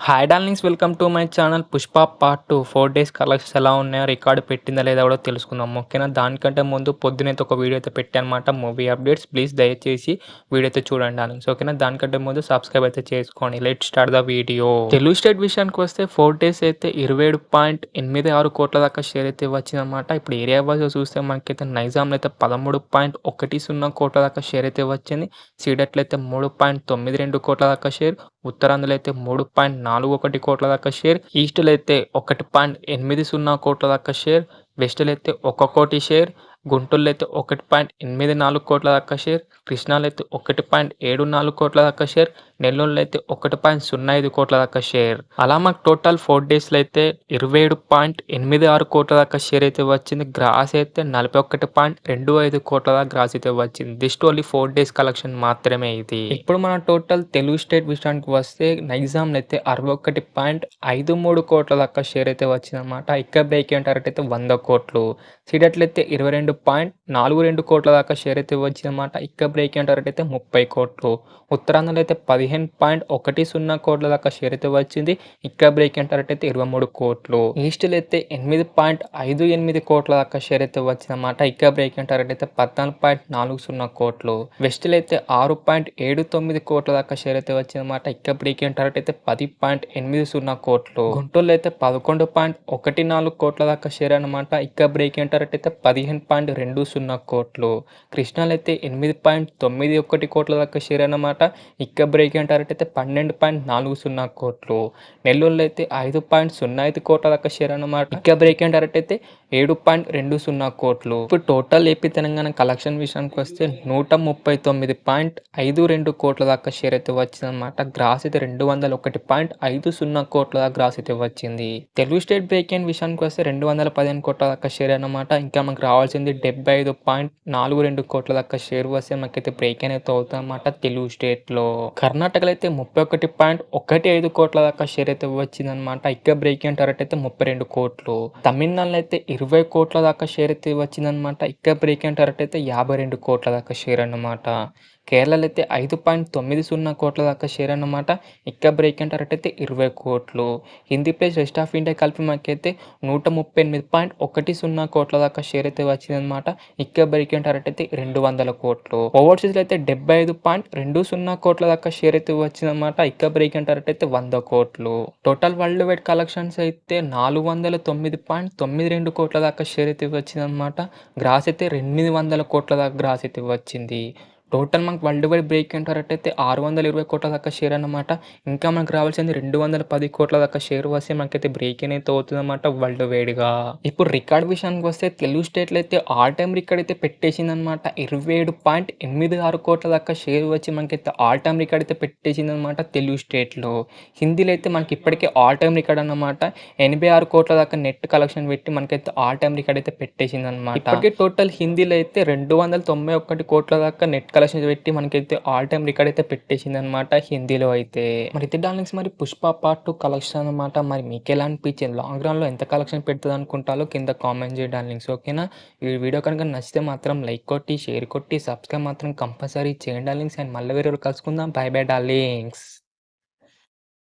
Hi darlings, welcome to my channel. Pushpa part 2 4 days collections ఎలా ఉన్నాయో, record పెట్టిందా లేదా కూడా తెలుసుకుందాం. ఓకేనా? దానికంటే ముందు పొద్దునైతే ఒక వీడియో అయితే పెట్టానమాట, మూవీ అప్డేట్స్. ప్లీజ్ దయచేసి వీడియో అయితే చూడండి డార్లింగ్స్. ఓకేనా? దానికంటే ముందు సబ్స్క్రైబ్ అయితే చేసుకోండి. Let start the video. Telugu state విషయానికి వస్తే 4 డేస్ అయితే 27.86 కోట్ల దాకా షేర్ అయితే వచ్చిందన్నమాట. ఇప్పుడు ఏరియా వైజ్ చూస్తే మనకైతే నైజాంలో అయితే 13.10 కోట్ల దాకా షేర్ అయితే వచ్చింది. సీడెట్లో అయితే 3.92 కోట్ల దాకా షేర్, ఉత్తరాంధ్రలో అయితే 3.41 కోట్ల దాకా షేర్, ఈస్ట్లో అయితే 1.80 కోట్ల దాకా షేర్, వెస్ట్లో అయితే 1 కోటి షేర్, గుంటూరులో అయితే 1.84 కోట్ల దాకా షేర్, కృష్ణాలో అయితే 1.74 కోట్ల దాకా షేర్, నెల్లూరులో అయితే 1.05 కోట్ల దాకా షేర్. అలా మాకు టోటల్ 4 డేస్లో అయితే 27.86 కోట్ల దాకా షేర్ అయితే వచ్చింది. గ్రాస్ అయితే 41.25 కోట్ల దాకా గ్రాస్ అయితే వచ్చింది. జస్ట్ ఓన్లీ 4 డేస్ కలెక్షన్ మాత్రమే ఇది. ఇప్పుడు మన టోటల్ తెలుగు స్టేట్ విషయానికి వస్తే నైజాంలో అయితే 61.53 కోట్ల దాకా షేర్ అయితే వచ్చిందన్నమాట. ఇక్కడ బ్రేక్ టార్గెట్ అయితే 100 కోట్లు. సీడెట్లో అయితే 22.42 కోట్ల దాకా షేర్ అయితే వచ్చిందన్నమాట. ఇక్కడ బ్రేక్ టార్గెట్ అయితే 30 కోట్లు. ఉత్తరాంధ్రలో అయితే 15.10 కోట్ల దాకా షేర్ అయితే వచ్చింది. ఇక్కడ బ్రేక్ టార్గెట్ అయితే 23 కోట్లు. ఈస్ట్లో అయితే 8.58 కోట్ల దాకా షేర్ అయితే వచ్చిందన్నమాట. ఇక్కడ బ్రేక్ టార్గెట్ అయితే 14.40 కోట్లు. వెస్ట్లో అయితే 6.79 కోట్ల దాకా షేర్ అయితే వచ్చిందన్నమాట. ఇక్కడ బ్రేక్ టార్గెట్ అయితే 10.80 కోట్లు. గుంటూరులో అయితే 11.14 కోట్ల దాకా షేర్ అన్నమాట. ఇక్కడ బ్రేక్ టార్గెట్ అయితే 15.20 కోట్లు. కృష్ణాలో అయితే 8.91 కోట్ల దాకా షేర్ అన్నమాట. ఇక్కడ బ్రేక్ టార్గెట్ అయితే 12.40 కోట్లు. నెల్లూరులో అయితే 5.05 కోట్ల దాకా షేర్ అన్నమాట. ఇక్కడ బ్రేక్ టార్గెట్ అయితే 7.20 కోట్లు. ఇప్పుడు టోటల్ ఏపీ తెలంగాణ కలెక్షన్ విషయానికి వస్తే 139.52 కోట్ల దాకా షేర్ అయితే వచ్చిందన్నమాట. గ్రాస్ అయితే 201.50 కోట్ల దాకా గ్రాస్ అయితే వచ్చింది. తెలుగు స్టేట్ బ్రేక్ విషయానికి వస్తే 215 కోట్ల దాకా షేర్ అన్నమాట. ఇంకా మనకు రావాల్సింది 75.42 కోట్ల దాకా షేర్ వస్తే మనకైతే బ్రేక్ అయితే అవుతుంది అన్నమాట తెలుగు స్టేట్లో. కర్ణాటకలో అయితే 31.15 కోట్ల దాకా షేర్ అయితే వచ్చిందనమాట. ఇక్కడ బ్రేక్ టార్గెట్ అయితే 32 కోట్లు. తమిళనాడులో అయితే 20 కోట్ల దాకా షేర్ అయితే వచ్చిందనమాట. ఇక్కడ బ్రేక్ టార్గెట్ అయితే 52 కోట్ల దాకా షేర్ అన్నమాట. కేరళలో అయితే 5.90 కోట్ల దాకా షేర్ అన్నమాట. ఇక్కడ బ్రేక్ టార్గెట్ అయితే 20 కోట్లు. Hindi plus rest of India కలిపి మనకైతే 138.10 కోట్ల దాకా షేర్ అయితే వచ్చిందనమాట. ఇక్కడ బ్రేక్ టార్గెట్ అయితే 200 కోట్లు. ఓవర్సీస్లో అయితే 75.20 కోట్ల దాకా షేర్ అయితే వచ్చిందనమాట. ఇక్కడ బ్రేక్ టార్గెట్ అయితే 100 కోట్లు. టోటల్ వరల్డ్ వైడ్ కలెక్షన్స్ అయితే 409.92 కోట్ల దాకా షేర్ అయితే వచ్చిందనమాట. గ్రాస్ అయితే 800 కోట్ల దాకా గ్రాస్ అయితే వచ్చింది. టోటల్ మనకు వరల్డ్ వైడ్ బ్రేక్ టార్గెట్ అయితే 620 కోట్ల దాకా షేర్ అన్నమాట. ఇంకా మనకు రావాల్సింది 210 కోట్ల దాకా షేర్ వస్తే మనకైతే బ్రేక్ అయితే అవుతుందన్నమాట వరల్డ్ వైడ్గా. ఇప్పుడు రికార్డ్ విషయానికి వస్తే తెలుగు స్టేట్లో అయితే ఆల్ టైమ్ రికార్డ్ అయితే పెట్టేసిందనమాట. 27.86 కోట్ల దాకా షేర్ వచ్చి మనకైతే ఆల్ టైమ్ రికార్డ్ అయితే పెట్టేసిందనమాట తెలుగు స్టేట్లో. హిందీలో అయితే మనకి ఇప్పటికే ఆల్ టైమ్ రికార్డ్ అన్నమాట. 86 కోట్ల దాకా నెట్ కలెక్షన్ పెట్టి మనకైతే ఆల్ టైమ్ రికార్డ్ అయితే పెట్టేసిందనమాట. ఇప్పటికే టోటల్ హిందీలో అయితే 291 కోట్ల దాకా నెట్ కలెక్షన్ పెట్టి మనకైతే ఆల్ టైమ్ రికార్డ్ అయితే పెట్టేసింది అనమాట హిందీలో అయితే. మరి ఇది డార్లింగ్స్, మరి పుష్ప పార్ట్ 2 కలెక్షన్ అనమాట. మరి మీకు ఎలా అనిపించింది? లాంగ్ రన్లో ఎంత కలెక్షన్ పెడుతుంది అనుకుంటారో కింద కామెంట్ చేయండి డార్లింగ్స్. ఓకేనా? ఈ వీడియో కనుక నచ్చితే మాత్రం లైక్ కొట్టి, షేర్ కొట్టి, సబ్స్క్రైబ్ మాత్రం కంపల్సరీ చేయండి డార్లింగ్స్. అండ్ మళ్ళీ వేరే కలుసుకుందాం. By by darlings.